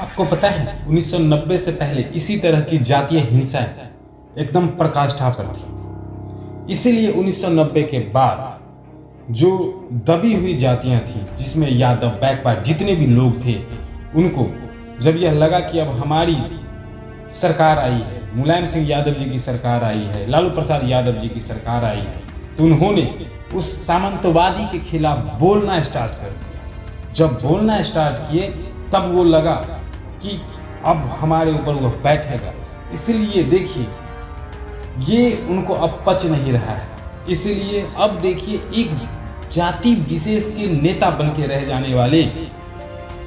आपको पता है 1990 से पहले इसी तरह की जातीय हिंसा एकदम प्रकाष्ठा पर थी। इसीलिए 1990 के बाद जो दबी हुई जातियां थी, जिसमें यादव, बैकवर्ड जितने भी लोग थे, उनको जब यह लगा कि अब हमारी सरकार आई है, मुलायम सिंह यादव जी की सरकार आई है, लालू प्रसाद यादव जी की सरकार आई है, तो उन्होंने उस सामंतवादी के खिलाफ बोलना स्टार्ट कर दिया। जब बोलना स्टार्ट किए तब वो लगा कि अब हमारे ऊपर वो बैठेगा। इसलिए देखिए ये उनको अब पच नहीं रहा है। इसलिए अब देखिए एक जाति विशेष के नेता बन के रह जाने वाले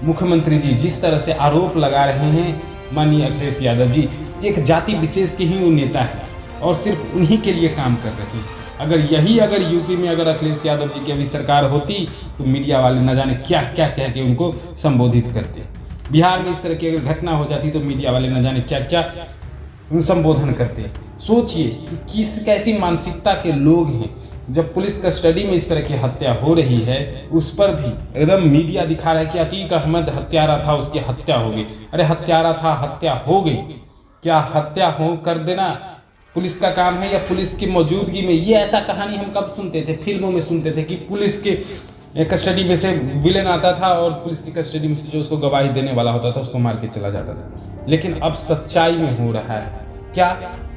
मुख्यमंत्री जी जिस तरह से आरोप लगा रहे हैं, माननीय अखिलेश यादव जी एक जाति विशेष के ही वो नेता हैं और सिर्फ उन्हीं के लिए काम कर रहे हैं। अगर यूपी में अगर अखिलेश यादव जी की अभी सरकार होती तो मीडिया वाले न जाने क्या क्या कह के उनको संबोधित करते। बिहार में इस तरह की अगर घटना हो जाती तो मीडिया वाले न जाने क्या क्या संबोधन करते। सोचिए कि किस कैसी मानसिकता के लोग हैं। जब पुलिस कस्टडी में इस तरह की हत्या हो रही है, उस पर भी एकदम मीडिया दिखा रहा है कि अतीक अहमद हत्यारा था, उसकी हत्या हो गई। अरे हत्यारा था, हत्या हो गई, क्या हत्या हो कर देना पुलिस का काम है या पुलिस की मौजूदगी में? ये ऐसा कहानी हम कब सुनते थे? फिल्मों में सुनते थे कि पुलिस के कस्टडी में से विलेन आता था और पुलिस की कस्टडी में से जो उसको गवाही देने वाला होता था उसको मार के चला जाता था। लेकिन अब सच्चाई में हो रहा है क्या?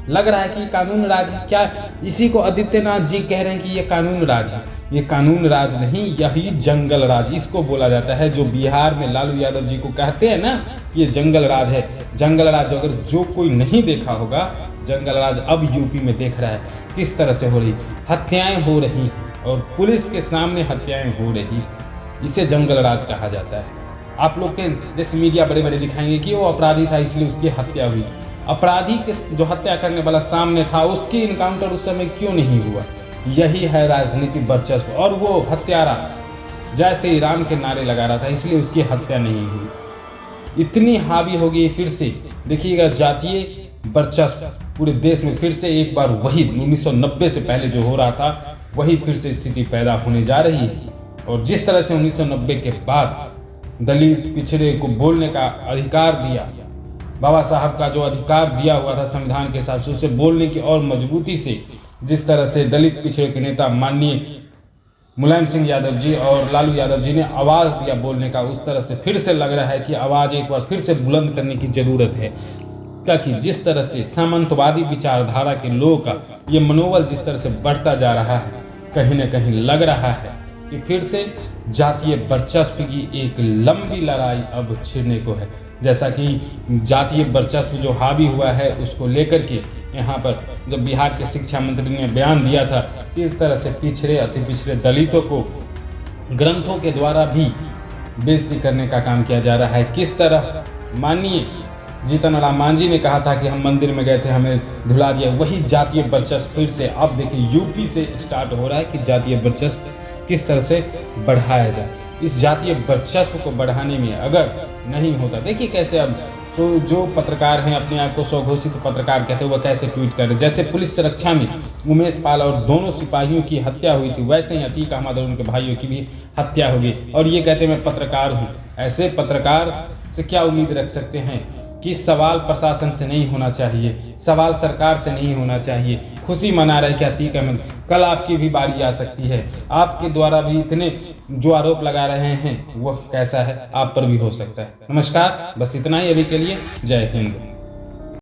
लग रहा है कि कानून राज है क्या? इसी को आदित्यनाथ जी कह रहे हैं कि ये कानून राज है। ये कानून राज नहीं, यही जंगल राज इसको बोला जाता है। जो बिहार में लालू यादव जी को कहते हैं ना, ये जंगल राज है। जंगल राज अगर जो कोई नहीं देखा होगा, जंगल राज अब यूपी में देख रहा है किस तरह से हो रही हत्याएं हो रही और पुलिस के सामने हत्याएं हो रही। इसे जंगल राज कहा जाता है। आप लोग के जैसे मीडिया बड़े बड़े दिखाएंगे कि वो अपराधी था इसलिए उसकी हत्या हुई। अपराधी के जो हत्या करने वाला सामने था उसकी इनकाउंटर उस समय क्यों नहीं हुआ? यही है राजनीतिक वर्चस्व। और वो हत्यारा जैसे ही राम के नारे लगा रहा था इसलिए उसकी हत्या नहीं हुई। इतनी हावी हो गई फिर से देखिएगा जातीय वर्चस्व पूरे देश में। फिर से एक बार वही 1990 से पहले जो हो रहा था वही फिर से स्थिति पैदा होने जा रही है। और जिस तरह से 1990 के बाद दलित पिछड़े को बोलने का अधिकार दिया, बाबा साहब का जो अधिकार दिया हुआ था संविधान के हिसाब से, उसे बोलने की और मजबूती से जिस तरह से दलित पिछड़े के नेता माननीय मुलायम सिंह यादव जी और लालू यादव जी ने आवाज़ दिया बोलने का, उस तरह से फिर से लग रहा है कि आवाज़ एक बार फिर से बुलंद करने की ज़रूरत है। ताकि जिस तरह से सामंतवादी विचारधारा के लोगों का ये मनोबल जिस तरह से बढ़ता जा रहा है, कहीं ना कहीं लग रहा है कि फिर से जातीय वर्चस्व की एक लंबी लड़ाई अब छिड़ने को है। जैसा कि जातीय वर्चस्व जो हावी हुआ है उसको लेकर के यहाँ पर जब बिहार के शिक्षा मंत्री ने बयान दिया था कि इस तरह से पिछड़े अति पिछड़े दलितों को ग्रंथों के द्वारा भी बेइज्जती करने का काम किया जा रहा है। किस तरह माननीय जीतन राम मांझी ने कहा था कि हम मंदिर में गए थे, हमें धुला दिया। वही जातीय वर्चस्व फिर से अब देखिए यूपी से स्टार्ट हो रहा है कि जातीय वर्चस्व किस तरह से बढ़ाया जाए। इस जातीय वर्चस्व को बढ़ाने में अगर नहीं होता, देखिए कैसे अब तो जो पत्रकार हैं अपने आप को स्वघोषित पत्रकार कहते हैं, वह कैसे ट्वीट कर रहे। जैसे पुलिस सुरक्षा में उमेश पाल और दोनों सिपाहियों की हत्या हुई थी, वैसे ही अतीक अहमद और उनके भाइयों की भी हत्या होगी और ये कहते हैं मैं पत्रकार हूँ। ऐसे पत्रकार से क्या उम्मीद रख सकते हैं कि सवाल प्रशासन से नहीं होना चाहिए, सवाल सरकार से नहीं होना चाहिए। खुशी मना रहे कि अतीक अहमद, कल आपकी भी बारी आ सकती है। आपके द्वारा भी इतने जो आरोप लगा रहे हैं वह कैसा है आप पर भी हो सकता है। नमस्कार, बस इतना ही अभी के लिए। जय हिंद।